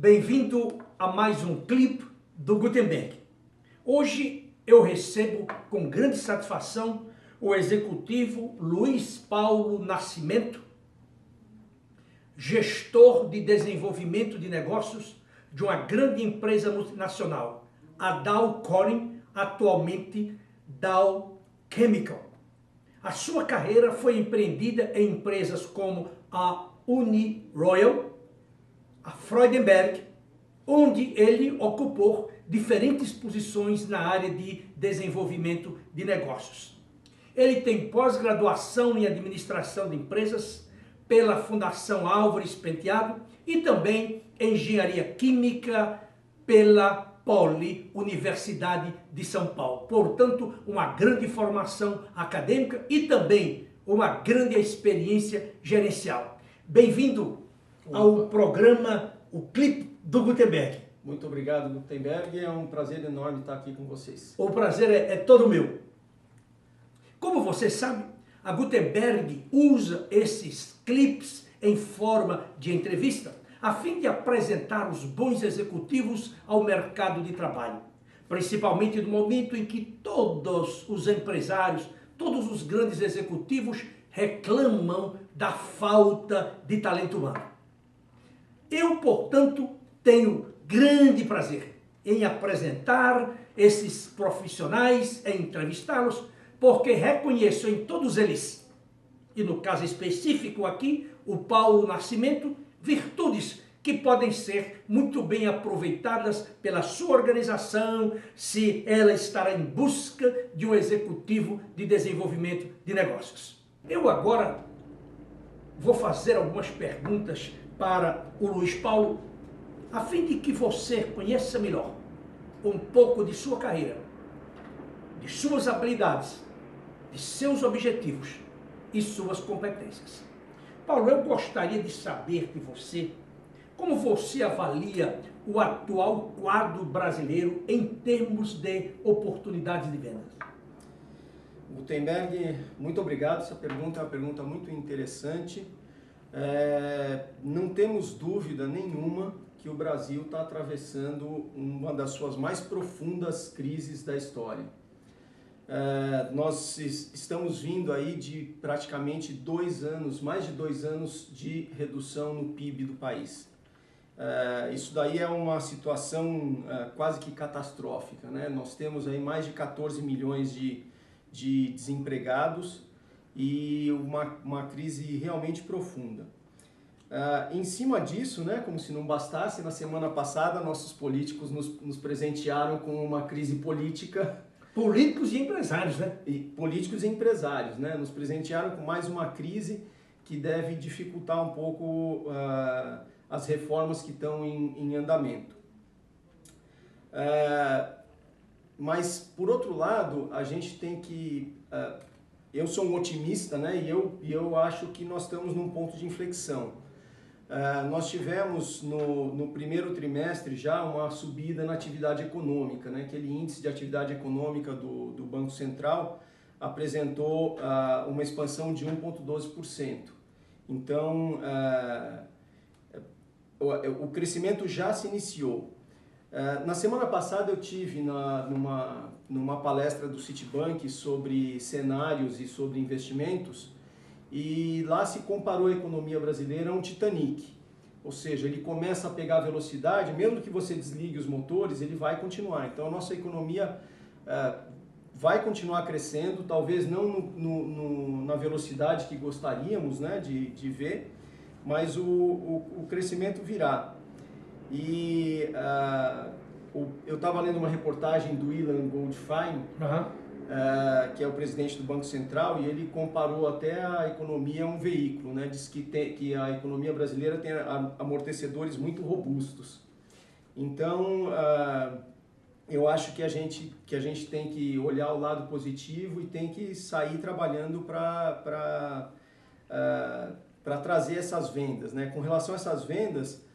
Bem-vindo a mais um clipe do Gutenberg. Hoje eu recebo com grande satisfação o executivo Luiz Paulo Nascimento, gestor de desenvolvimento de negócios de uma grande empresa multinacional, a Dow Corning, atualmente Dow Chemical. A sua carreira foi empreendida em empresas como a Uniroyal, a Freudenberg, onde ele ocupou diferentes posições na área de desenvolvimento de negócios. Ele tem pós-graduação em administração de empresas pela Fundação Álvares Penteado e também engenharia química pela Poli Universidade de São Paulo. Portanto, uma grande formação acadêmica e também uma grande experiência gerencial. Bem-vindo ao programa O Clipe do Gutenberg. Muito obrigado, Gutenberg. É um prazer enorme estar aqui com vocês. O prazer é todo meu. Como você sabe, a Gutenberg usa esses clipes em forma de entrevista a fim de apresentar os bons executivos ao mercado de trabalho, principalmente no momento em que todos os empresários, todos os grandes executivos reclamam da falta de talento humano. Eu, portanto, tenho grande prazer em apresentar esses profissionais, em entrevistá-los, porque reconheço em todos eles, e no caso específico aqui, o Paulo Nascimento, virtudes que podem ser muito bem aproveitadas pela sua organização se ela estará em busca de um executivo de desenvolvimento de negócios. Eu agora vou fazer algumas perguntas para o Luiz Paulo, a fim de que você conheça melhor um pouco de sua carreira, de suas habilidades, de seus objetivos e suas competências. Paulo, eu gostaria de saber de você como você avalia o atual quadro brasileiro em termos de oportunidades de vendas. Gutenberg, muito obrigado. Essa pergunta é uma pergunta muito interessante. Não temos dúvida nenhuma que o Brasil está atravessando uma das suas mais profundas crises da história. Nós estamos vindo aí de praticamente 2 anos, mais de 2 anos de redução no PIB do país. Isso daí é uma situação quase que catastrófica, né? Nós temos aí mais de 14 milhões de desempregados e uma crise realmente profunda. Em cima disso, né, como se não bastasse, na semana passada nossos políticos nos presentearam com uma crise política. Políticos e empresários, né? Políticos e empresários, né? Nos presentearam com mais uma crise que deve dificultar um pouco as reformas que estão em andamento. Mas, por outro lado, a gente tem que... eu sou um otimista, né? E eu acho que nós estamos num ponto de inflexão. Nós tivemos no primeiro trimestre já uma subida na atividade econômica, né? Aquele índice de atividade econômica do Banco Central apresentou uma expansão de 1,12%. Então, o crescimento já se iniciou. Na semana passada eu tive numa palestra do Citibank sobre cenários e sobre investimentos, e lá se comparou a economia brasileira a um Titanic. Ou seja, ele começa a pegar velocidade, mesmo que você desligue os motores, ele vai continuar. Então a nossa economia vai continuar crescendo, talvez não na velocidade que gostaríamos, né, de ver, mas o crescimento virá. E eu estava lendo uma reportagem do Ilan Goldfein, que é o presidente do Banco Central, e ele comparou até a economia a um veículo, né? Diz que a economia brasileira tem amortecedores muito robustos. Então, eu acho que a gente tem que olhar o lado positivo e tem que sair trabalhando para trazer essas vendas, né? Com relação a essas vendas,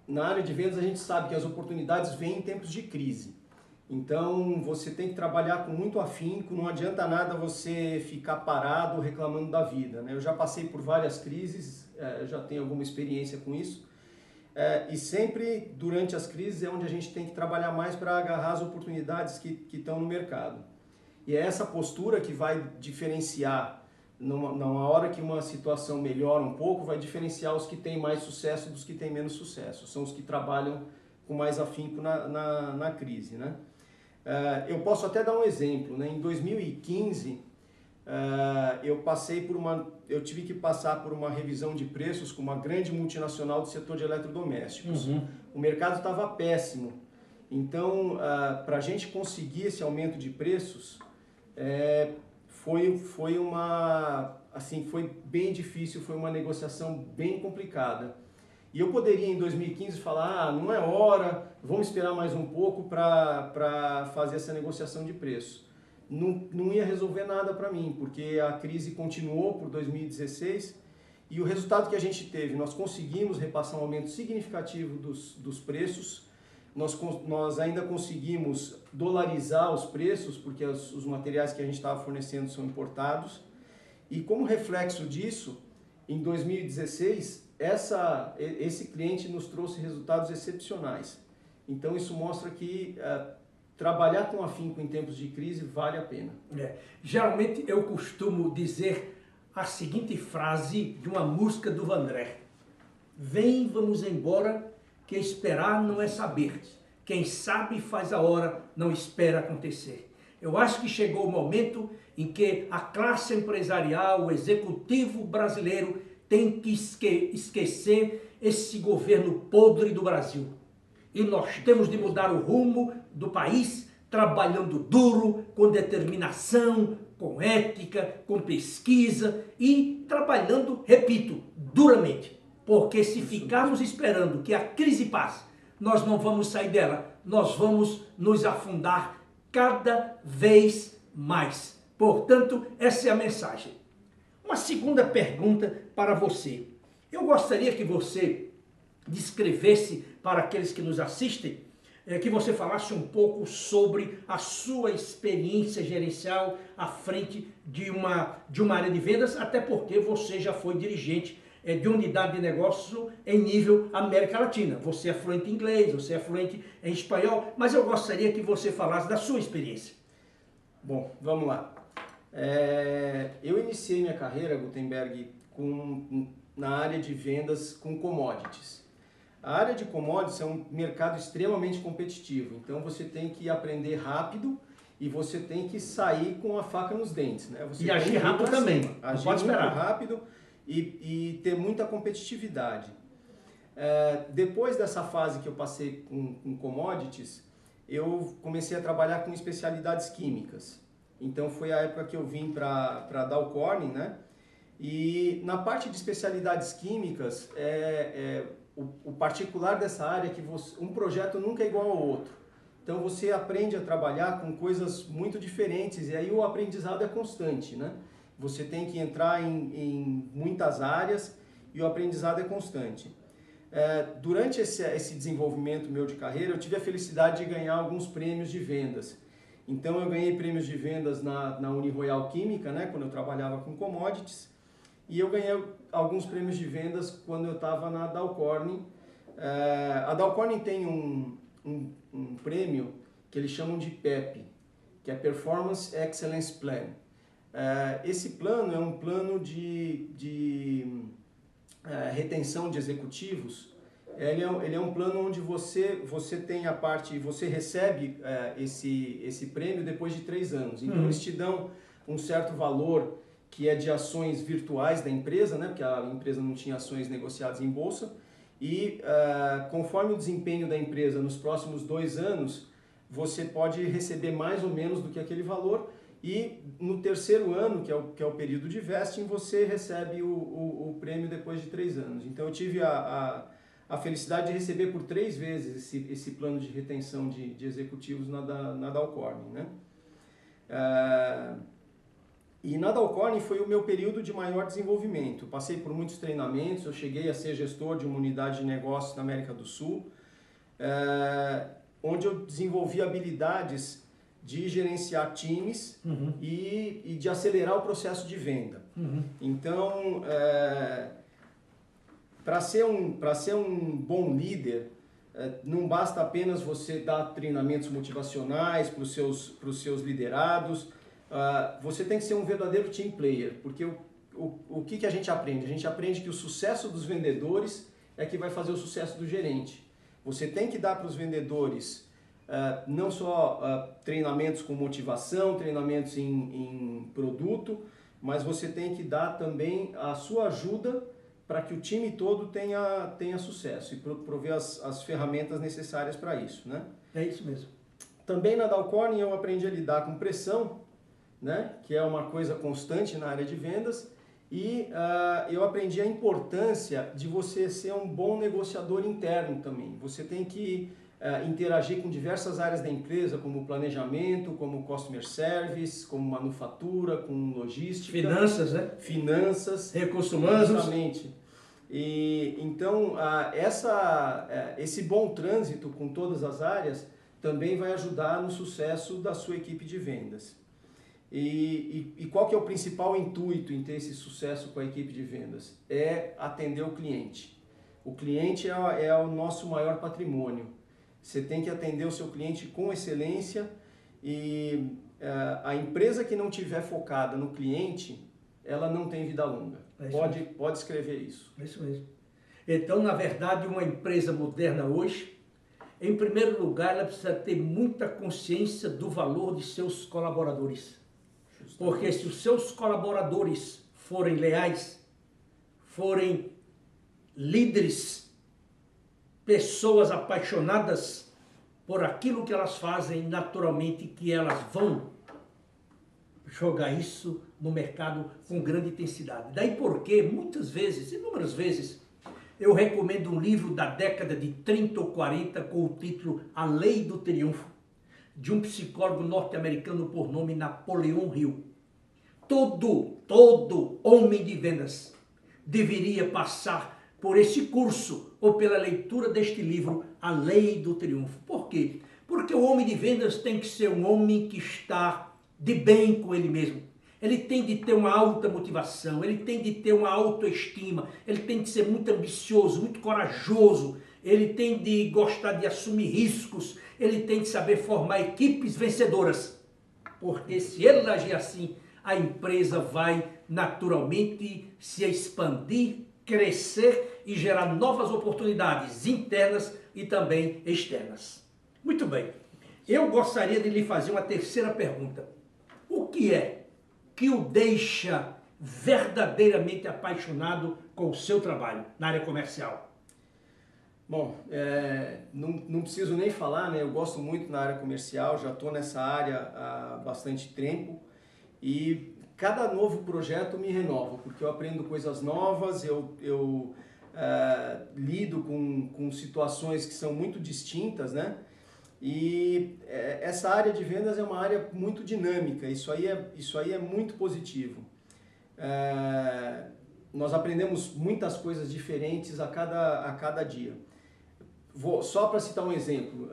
na área de vendas a gente sabe que as oportunidades vêm em tempos de crise. Então você tem que trabalhar com muito afinco, não adianta nada você ficar parado reclamando da vida, né? Eu já passei por várias crises, já tenho alguma experiência com isso. E sempre, durante as crises, é onde a gente tem que trabalhar mais para agarrar as oportunidades que estão no mercado. E é essa postura que vai diferenciar, numa hora que uma situação melhora um pouco, vai diferenciar os que têm mais sucesso dos que têm menos sucesso. São os que trabalham com mais afinco na crise, né? Eu posso até dar um exemplo, né? Em 2015, eu tive que passar por uma revisão de preços com uma grande multinacional do setor de eletrodomésticos. O mercado estava péssimo. Então, para a gente conseguir esse aumento de preços, foi bem difícil, foi uma negociação bem complicada. E eu poderia em 2015 falar, não é hora, vamos esperar mais um pouco para fazer essa negociação de preço. Não ia resolver nada para mim, porque a crise continuou por 2016 e o resultado que a gente teve, nós conseguimos repassar um aumento significativo dos preços, nós ainda conseguimos dolarizar os preços, porque os materiais que a gente estava fornecendo são importados, e como reflexo disso, em 2016, esse cliente nos trouxe resultados excepcionais. Então isso mostra que trabalhar com afinco em tempos de crise vale a pena. Geralmente eu costumo dizer a seguinte frase de uma música do Vandré: vem, vamos embora, que esperar não é saber. Quem sabe faz a hora, não espera acontecer. Eu acho que chegou o momento em que a classe empresarial, o executivo brasileiro tem que esquecer esse governo podre do Brasil. E nós temos de mudar o rumo do país, trabalhando duro, com determinação, com ética, com pesquisa e trabalhando, repito, duramente. Porque se ficarmos esperando que a crise passe, nós não vamos sair dela, nós vamos nos afundar cada vez mais. Portanto, essa é a mensagem. Uma segunda pergunta para você. Eu gostaria que você descrevesse para aqueles que nos assistem, que você falasse um pouco sobre a sua experiência gerencial à frente de uma área de vendas, até porque você já foi dirigente de unidade de negócio em nível América Latina. Você é fluente em inglês, você é fluente em espanhol, mas eu gostaria que você falasse da sua experiência. Bom, vamos lá. Eu iniciei minha carreira, Gutenberg, na área de vendas com commodities. A área de commodities é um mercado extremamente competitivo, então você tem que aprender rápido e você tem que sair com a faca nos dentes, né? Você e agir rápido também, agir pode esperar. Muito rápido e ter muita competitividade. Depois dessa fase que eu passei com commodities, eu comecei a trabalhar com especialidades químicas. Então foi a época que eu vim para a Dow Corning, né? E na parte de especialidades químicas, o particular dessa área é que um projeto nunca é igual ao outro. Então você aprende a trabalhar com coisas muito diferentes e aí o aprendizado é constante, né? Você tem que entrar em muitas áreas e o aprendizado é constante. Durante esse desenvolvimento meu de carreira, eu tive a felicidade de ganhar alguns prêmios de vendas. Então eu ganhei prêmios de vendas na Uniroyal Química, né, quando eu trabalhava com commodities, e eu ganhei alguns prêmios de vendas quando eu estava na Dow Corning. A Dow Corning tem um prêmio que eles chamam de PEP, que é Performance Excellence Plan. Esse plano é um plano de retenção de executivos. Ele é um plano onde você tem a parte, você recebe esse prêmio depois de 3 anos. Então eles te dão um certo valor que é de ações virtuais da empresa, né? Porque a empresa não tinha ações negociadas em bolsa. E conforme o desempenho da empresa nos próximos 2 anos, você pode receber mais ou menos do que aquele valor. E no 3º ano, que é o período de vesting, você recebe o prêmio depois de 3 anos. Então eu tive a felicidade de receber por 3 vezes esse plano de retenção de executivos na Dow Corning, né? E na Dow Corning foi o meu período de maior desenvolvimento. Passei por muitos treinamentos, eu cheguei a ser gestor de uma unidade de negócios na América do Sul, onde eu desenvolvi habilidades de gerenciar times e de acelerar o processo de venda. Então, para ser um bom líder, não basta apenas você dar treinamentos motivacionais para os seus liderados, você tem que ser um verdadeiro team player, porque o que a gente aprende? A gente aprende que o sucesso dos vendedores é que vai fazer o sucesso do gerente. Você tem que dar para os vendedores não só treinamentos com motivação, treinamentos em produto, mas você tem que dar também a sua ajuda para que o time todo tenha sucesso e prover as ferramentas necessárias para isso, né? É isso mesmo. Também na Dow Corning eu aprendi a lidar com pressão, né? Que é uma coisa constante na área de vendas, e eu aprendi a importância de você ser um bom negociador interno também. Você tem que interagir com diversas áreas da empresa, como planejamento, como customer service, como manufatura, com logística. Finanças, né? Finanças. Recursos humanos. Justamente. E, então, esse bom trânsito com todas as áreas também vai ajudar no sucesso da sua equipe de vendas. E qual que é o principal intuito em ter esse sucesso com a equipe de vendas? É atender o cliente. O cliente é o nosso maior patrimônio. Você tem que atender o seu cliente com excelência, e a empresa que não estiver focada no cliente, ela não tem vida longa. Pode escrever isso. É isso mesmo. Então, na verdade, uma empresa moderna hoje, em primeiro lugar, ela precisa ter muita consciência do valor de seus colaboradores. Justamente. Porque se os seus colaboradores forem leais, forem líderes, pessoas apaixonadas por aquilo que elas fazem, naturalmente que elas vão jogar isso no mercado com grande intensidade. Daí porque, muitas vezes, inúmeras vezes, eu recomendo um livro da década de 30 ou 40 com o título A Lei do Triunfo, de um psicólogo norte-americano por nome Napoleão Hill. Todo homem de vendas deveria passar por esse curso ou pela leitura deste livro, A Lei do Triunfo. Por quê? Porque o homem de vendas tem que ser um homem que está de bem com ele mesmo. Ele tem de ter uma alta motivação, ele tem de ter uma autoestima, ele tem de ser muito ambicioso, muito corajoso, ele tem de gostar de assumir riscos, ele tem de saber formar equipes vencedoras. Porque se ele agir assim, a empresa vai naturalmente se expandir, crescer e gerar novas oportunidades internas e também externas. Muito bem. Eu gostaria de lhe fazer uma terceira pergunta. O que é que o deixa verdadeiramente apaixonado com o seu trabalho na área comercial? Bom, não preciso nem falar, né? Eu gosto muito na área comercial, já estou nessa área há bastante tempo e cada novo projeto me renova, porque eu aprendo coisas novas, eu lido com situações que são muito distintas, né? E essa área de vendas é uma área muito dinâmica, isso aí é muito positivo. Nós aprendemos muitas coisas diferentes a cada dia. Só para citar um exemplo,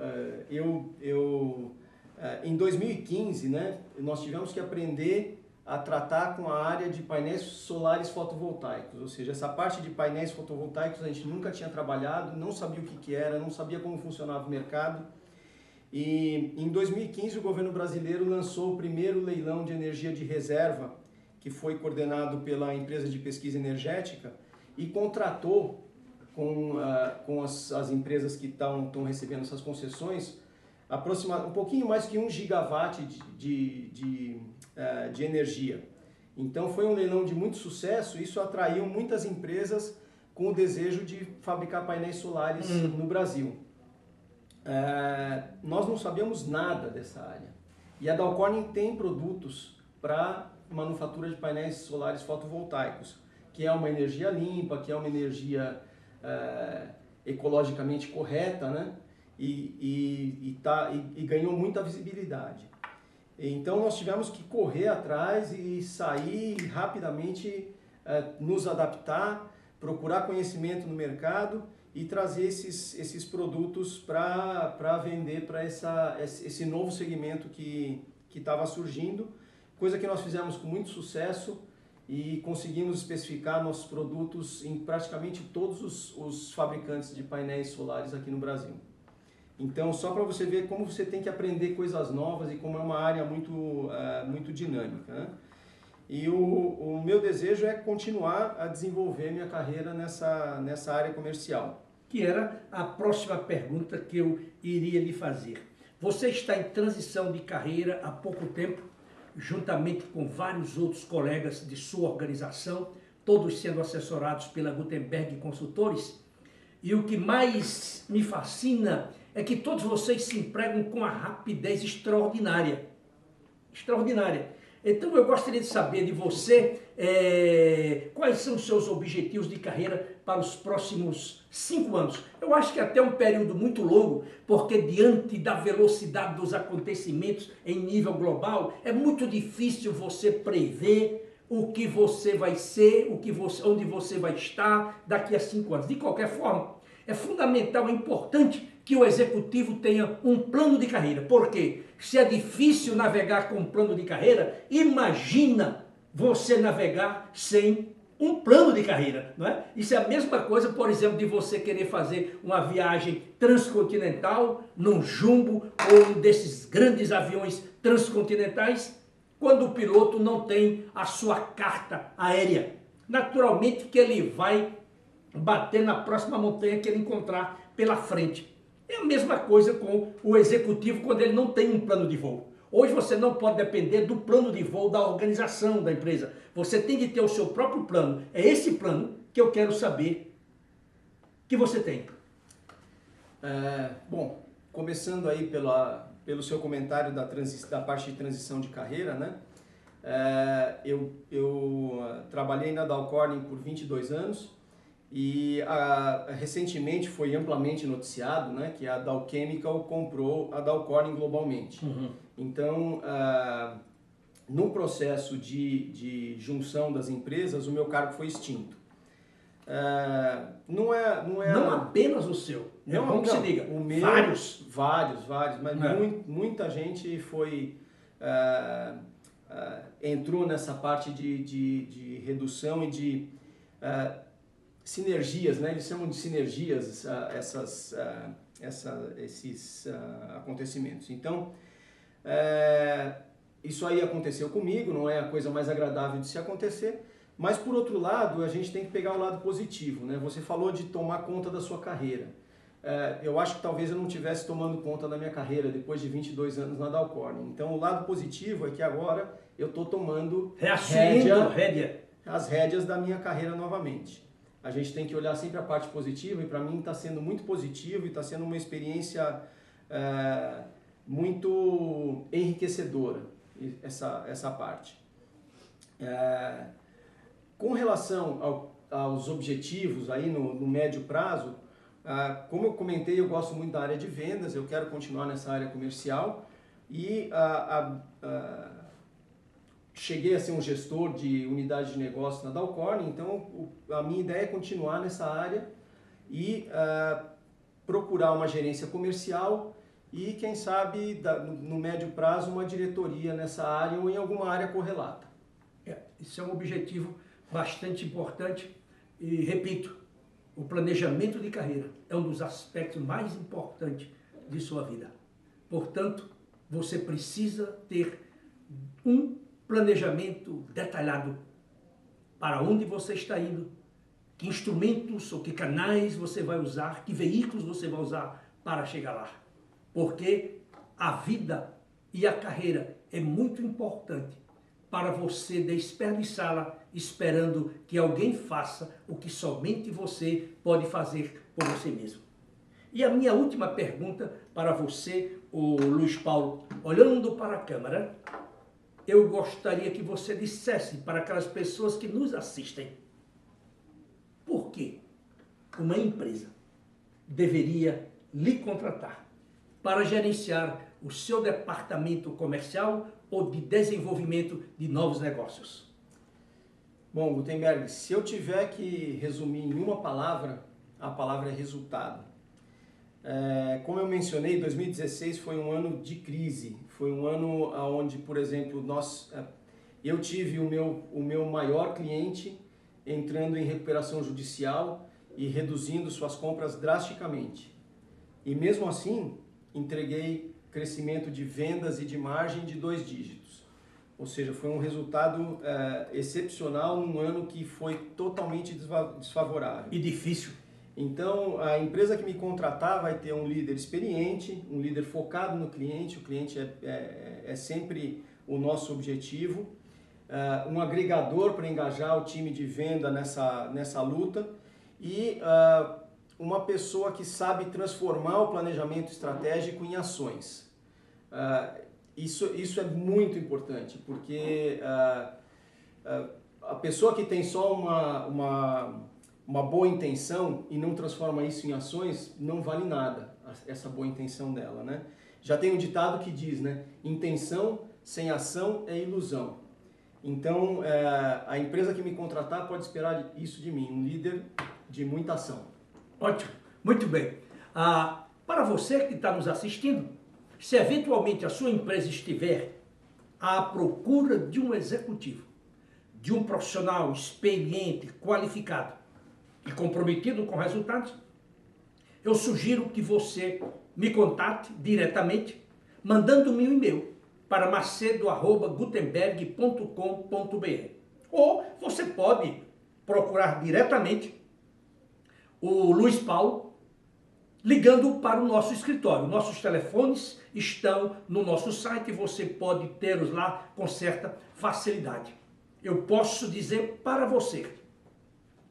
em 2015, né, nós tivemos que aprender a tratar com a área de painéis solares fotovoltaicos, ou seja, essa parte de painéis fotovoltaicos a gente nunca tinha trabalhado, não sabia o que era, não sabia como funcionava o mercado. E em 2015 o governo brasileiro lançou o primeiro leilão de energia de reserva, que foi coordenado pela empresa de pesquisa energética, e contratou com as empresas que estão recebendo essas concessões um pouquinho mais que 1 gigawatt de energia. Então foi um leilão de muito sucesso, isso atraiu muitas empresas com o desejo de fabricar painéis solares no Brasil. Nós não sabíamos nada dessa área. E a Dow Corning tem produtos para manufatura de painéis solares fotovoltaicos, que é uma energia limpa, que é uma energia ecologicamente correta, né? E ganhou muita visibilidade. Então nós tivemos que correr atrás e sair rapidamente, nos adaptar, procurar conhecimento no mercado e trazer esses produtos para vender para esse novo segmento que estava surgindo, coisa que nós fizemos com muito sucesso e conseguimos especificar nossos produtos em praticamente todos os fabricantes de painéis solares aqui no Brasil. Então, só para você ver como você tem que aprender coisas novas e como é uma área muito dinâmica, né? E o meu desejo é continuar a desenvolver minha carreira nessa área comercial. Que era a próxima pergunta que eu iria lhe fazer. Você está em transição de carreira há pouco tempo, juntamente com vários outros colegas de sua organização, todos sendo assessorados pela Gutenberg Consultores. E o que mais me fascina é que todos vocês se empregam com uma rapidez extraordinária. Extraordinária. Então eu gostaria de saber de você quais são os seus objetivos de carreira para os próximos 5 anos. Eu acho que até um período muito longo, porque diante da velocidade dos acontecimentos em nível global, é muito difícil você prever o que você vai ser, onde você vai estar daqui a 5 anos. De qualquer forma, é fundamental, é importante que o executivo tenha um plano de carreira. Por quê? Se é difícil navegar com um plano de carreira, imagina você navegar sem um plano de carreira, não é? Isso é a mesma coisa, por exemplo, de você querer fazer uma viagem transcontinental num jumbo ou um desses grandes aviões transcontinentais, quando o piloto não tem a sua carta aérea. Naturalmente que ele vai bater na próxima montanha que ele encontrar pela frente. É a mesma coisa com o executivo quando ele não tem um plano de voo. Hoje você não pode depender do plano de voo da organização da empresa. Você tem que ter o seu próprio plano. É esse plano que eu quero saber que você tem. Bom, começando aí pelo seu comentário da parte de transição de carreira, né? Eu trabalhei na Dow Corning por 22 anos. E recentemente foi amplamente noticiado, né, que a Dow Chemical comprou a Dow Corning globalmente. Uhum. Então, no processo de junção das empresas, o meu cargo foi extinto. Não apenas o seu, é bom que se diga. O meu, vários, mas muita gente entrou nessa parte de redução e de sinergias, né? Eles chamam de sinergias esses acontecimentos. Então, isso aí aconteceu comigo, não é a coisa mais agradável de se acontecer, mas por outro lado, a gente tem que pegar o lado positivo, né? Você falou de tomar conta da sua carreira. Eu acho que talvez eu não estivesse tomando conta da minha carreira depois de 22 anos na Dow Corning. Então, o lado positivo é que agora eu estou tomando as rédeas da minha carreira novamente. A gente tem que olhar sempre a parte positiva e para mim está sendo muito positivo e está sendo uma experiência muito enriquecedora essa parte. Com relação aos objetivos aí no médio prazo, como eu comentei, eu gosto muito da área de vendas, eu quero continuar nessa área comercial e cheguei a ser um gestor de unidade de negócio na Dow Corning, então a minha ideia é continuar nessa área e procurar uma gerência comercial e, quem sabe, no médio prazo, uma diretoria nessa área ou em alguma área correlata. Isso é um objetivo bastante importante e, repito, o planejamento de carreira é um dos aspectos mais importantes de sua vida. Portanto, você precisa ter um planejamento detalhado para onde você está indo, que instrumentos ou que canais você vai usar, que veículos você vai usar para chegar lá. Porque a vida e a carreira é muito importante para você desperdiçá-la esperando que alguém faça o que somente você pode fazer por você mesmo. E a minha última pergunta para você, o Luiz Paulo, olhando para a câmera, eu gostaria que você dissesse para aquelas pessoas que nos assistem por que uma empresa deveria lhe contratar para gerenciar o seu departamento comercial ou de desenvolvimento de novos negócios. Bom, Gutenberg, se eu tiver que resumir em uma palavra, a palavra é resultado. Como eu mencionei, 2016 foi um ano de crise, foi um ano onde, por exemplo, eu tive o meu maior cliente entrando em recuperação judicial e reduzindo suas compras drasticamente. E mesmo assim, entreguei crescimento de vendas e de margem de 2 dígitos. Ou seja, foi um resultado excepcional num ano que foi totalmente desfavorável. E difícil. Então, a empresa que me contratar vai ter um líder experiente, um líder focado no cliente, o cliente é sempre o nosso objetivo, um agregador para engajar o time de venda nessa luta e uma pessoa que sabe transformar o planejamento estratégico em ações. Isso é muito importante, porque a pessoa que tem só uma boa intenção e não transforma isso em ações, não vale nada, essa boa intenção dela, né? Já tem um ditado que diz, né? Intenção sem ação é ilusão. Então, a empresa que me contratar pode esperar isso de mim, um líder de muita ação. Ótimo, muito bem. Para você que está nos assistindo, se eventualmente a sua empresa estiver à procura de um executivo, de um profissional experiente, qualificado e comprometido com resultados, eu sugiro que você me contate diretamente, mandando-me um e-mail para macedo@gutenberg.com.br. Ou você pode procurar diretamente o Luiz Paulo, ligando para o nosso escritório. Nossos telefones estão no nosso site e você pode tê-los lá com certa facilidade. Eu posso dizer para você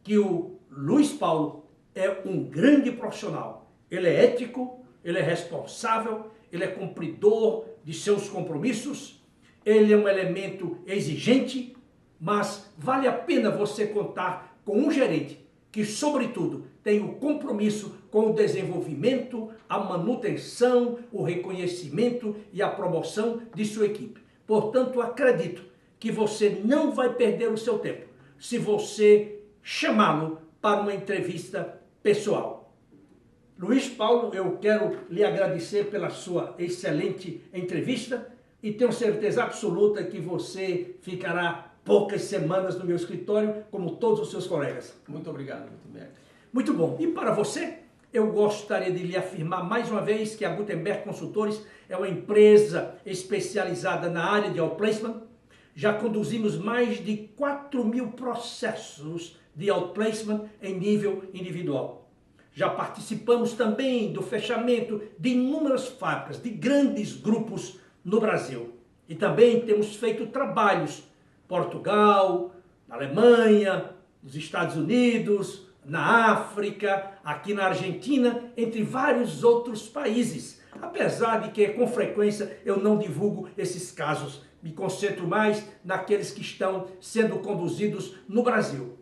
que o Luiz Paulo é um grande profissional. Ele é ético, ele é responsável, ele é cumpridor de seus compromissos, ele é um elemento exigente, mas vale a pena você contar com um gerente que, sobretudo, tem o compromisso com o desenvolvimento, a manutenção, o reconhecimento e a promoção de sua equipe. Portanto, acredito que você não vai perder o seu tempo se você chamá-lo para uma entrevista pessoal. Luiz Paulo, eu quero lhe agradecer pela sua excelente entrevista e tenho certeza absoluta que você ficará poucas semanas no meu escritório, como todos os seus colegas. Muito obrigado, Gutenberg. Muito bom. E para você, eu gostaria de lhe afirmar mais uma vez que a Gutenberg Consultores é uma empresa especializada na área de outplacement. Já conduzimos mais de 4.000 processos de outplacement em nível individual. Já participamos também do fechamento de inúmeras fábricas, de grandes grupos no Brasil. E também temos feito trabalhos Portugal, na Alemanha, nos Estados Unidos, na África, aqui na Argentina, entre vários outros países. Apesar de que, com frequência, eu não divulgo esses casos. Me concentro mais naqueles que estão sendo conduzidos no Brasil.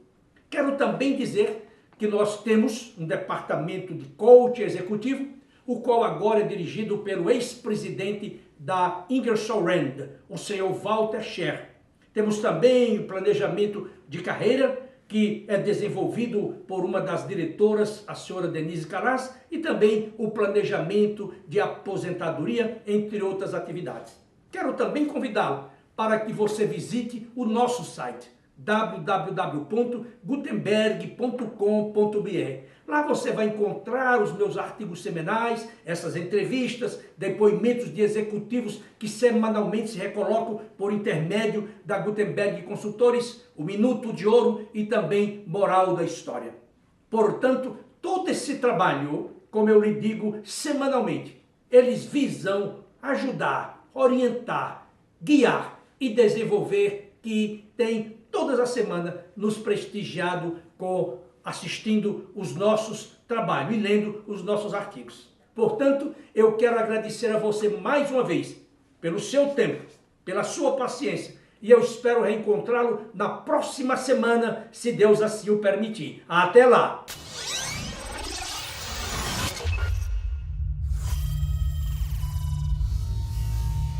Quero também dizer que nós temos um departamento de coaching executivo, o qual agora é dirigido pelo ex-presidente da Ingersoll Rand, o senhor Walter Scher. Temos também o planejamento de carreira, que é desenvolvido por uma das diretoras, a senhora Denise Calas, e também o planejamento de aposentadoria, entre outras atividades. Quero também convidá-lo para que você visite o nosso site, www.gutenberg.com.br. Lá você vai encontrar os meus artigos semanais, essas entrevistas, depoimentos de executivos que semanalmente se recolocam por intermédio da Gutenberg Consultores, o Minuto de Ouro e também Moral da História. Portanto, todo esse trabalho, como eu lhe digo semanalmente, eles visam ajudar, orientar, guiar e desenvolver, que tem todas as semanas nos prestigiado assistindo os nossos trabalhos e lendo os nossos artigos. Portanto, eu quero agradecer a você mais uma vez pelo seu tempo, pela sua paciência, e eu espero reencontrá-lo na próxima semana, se Deus assim o permitir. Até lá!